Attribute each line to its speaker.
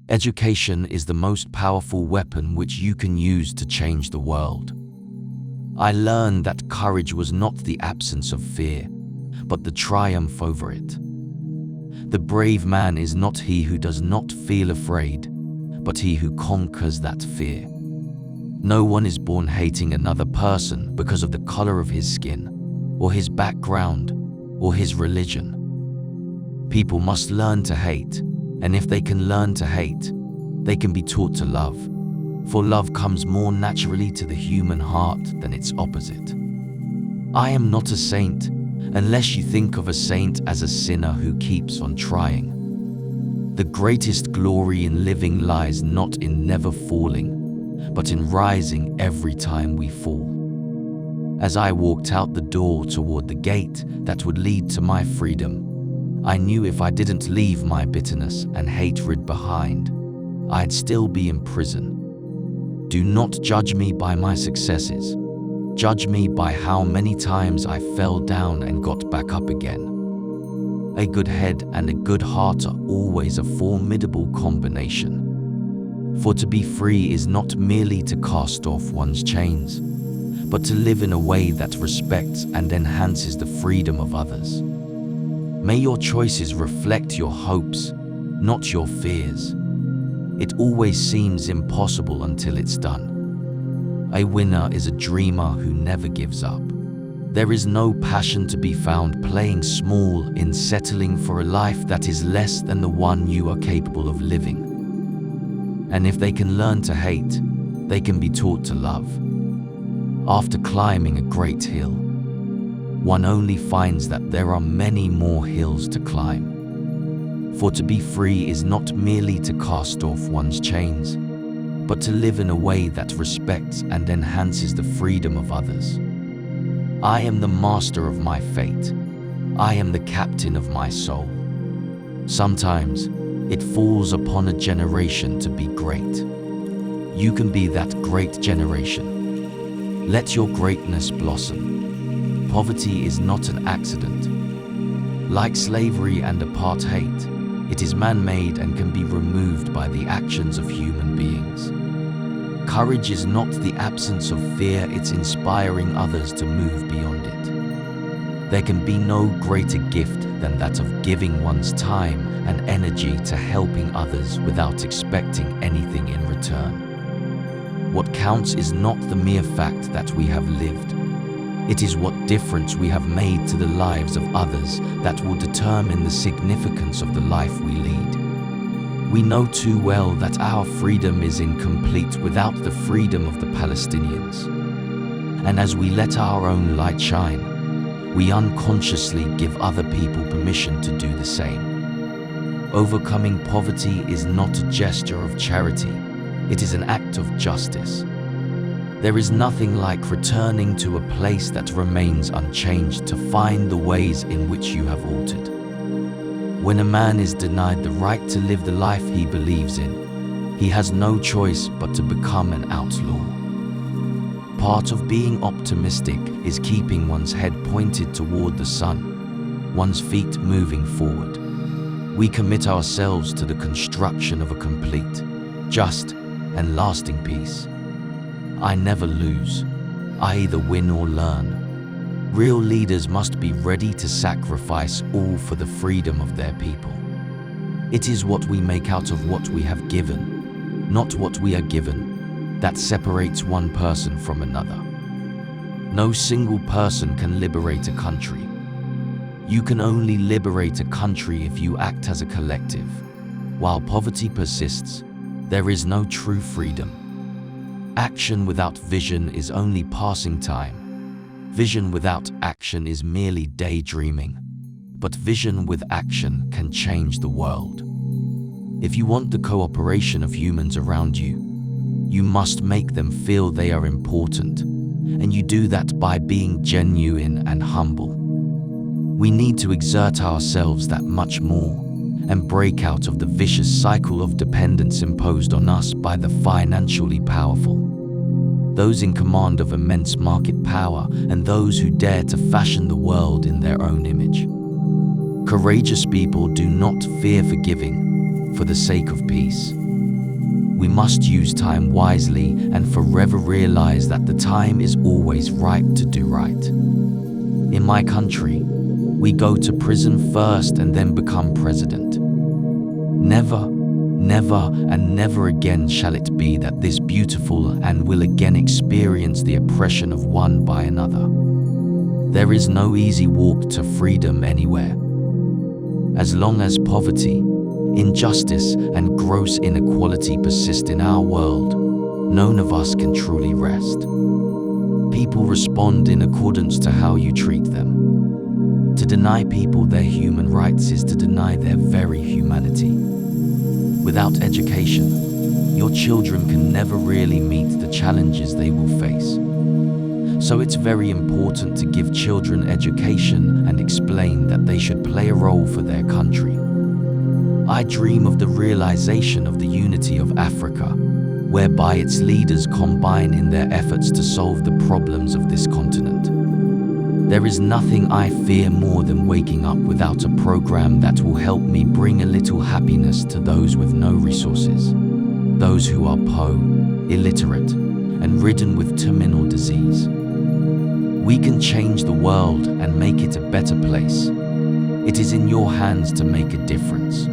Speaker 1: Education is the most powerful weapon which you can use to change the world. I learned that courage was not the absence of fear, but the triumph over it. The brave man is not he who does not feel afraid, but he who conquers that fear. No one is born hating another person because of the color of his skin, or his background, or his religion. People must learn to hate, and if they can learn to hate, they can be taught to love, for love comes more naturally to the human heart than its opposite. I am not a saint, unless you think of a saint as a sinner who keeps on trying. The greatest glory in living lies not in never falling, but in rising every time we fall. As I walked out the door toward the gate that would lead to my freedom, I knew if I didn't leave my bitterness and hatred behind, I'd still be in prison. Do not judge me by my successes. Judge me by how many times I fell down and got back up again. A good head and a good heart are always a formidable combination. For to be free is not merely to cast off one's chains, but to live in a way that respects and enhances the freedom of others. May your choices reflect your hopes, not your fears. It always seems impossible until it's done. A winner is a dreamer who never gives up. There is no passion to be found playing small in settling for a life that is less than the one you are capable of living. And if they can learn to hate, they can be taught to love. After climbing a great hill, one only finds that there are many more hills to climb. For to be free is not merely to cast off one's chains, but to live in a way that respects and enhances the freedom of others. I am the master of my fate. I am the captain of my soul. Sometimes it falls upon a generation to be great. You can be that great generation. Let your greatness blossom. Poverty is not an accident. Like slavery and apartheid, it is man-made and can be removed by the actions of human beings. Courage is not the absence of fear, it's inspiring others to move beyond it. There can be no greater gift than that of giving one's time and energy to helping others without expecting anything in return. What counts is not the mere fact that we have lived. It is what difference we have made to the lives of others that will determine the significance of the life we lead. We know too well that our freedom is incomplete without the freedom of the Palestinians. And as we let our own light shine, we unconsciously give other people permission to do the same. Overcoming poverty is not a gesture of charity, it is an act of justice. There is nothing like returning to a place that remains unchanged to find the ways in which you have altered. When a man is denied the right to live the life he believes in, he has no choice but to become an outlaw. Part of being optimistic is keeping one's head pointed toward the sun, one's feet moving forward. We commit ourselves to the construction of a complete, just, and lasting peace. I never lose. I either win or learn. Real leaders must be ready to sacrifice all for the freedom of their people. It is what we make out of what we have given, not what we are given, that separates one person from another. No single person can liberate a country. You can only liberate a country if you act as a collective. While poverty persists, there is no true freedom. Action without vision is only passing time. Vision without action is merely daydreaming. But vision with action can change the world. If you want the cooperation of humans around you, you must make them feel they are important. And you do that by being genuine and humble. We need to exert ourselves that much more and break out of the vicious cycle of dependence imposed on us by the financially powerful. Those in command of immense market power and those who dare to fashion the world in their own image. Courageous people do not fear forgiving for the sake of peace. We must use time wisely and forever realize that the time is always right to do right. In my country, we go to prison first and then become president. Never, never, and never again shall it be that this beautiful and will again experience the oppression of one by another. There is no easy walk to freedom anywhere. As long as poverty, injustice, and gross inequality persist in our world, none of us can truly rest. People respond in accordance to how you treat them. To deny people their human rights is to deny their very humanity. Without education, your children can never really meet the challenges they will face. So it's very important to give children education and explain that they should play a role for their country. I dream of the realization of the unity of Africa, whereby its leaders combine in their efforts to solve the problems of this continent. There is nothing I fear more than waking up without a program that will help me bring a little happiness to those with no resources, those who are poor, illiterate, and ridden with terminal disease. We can change the world and make it a better place. It is in your hands to make a difference.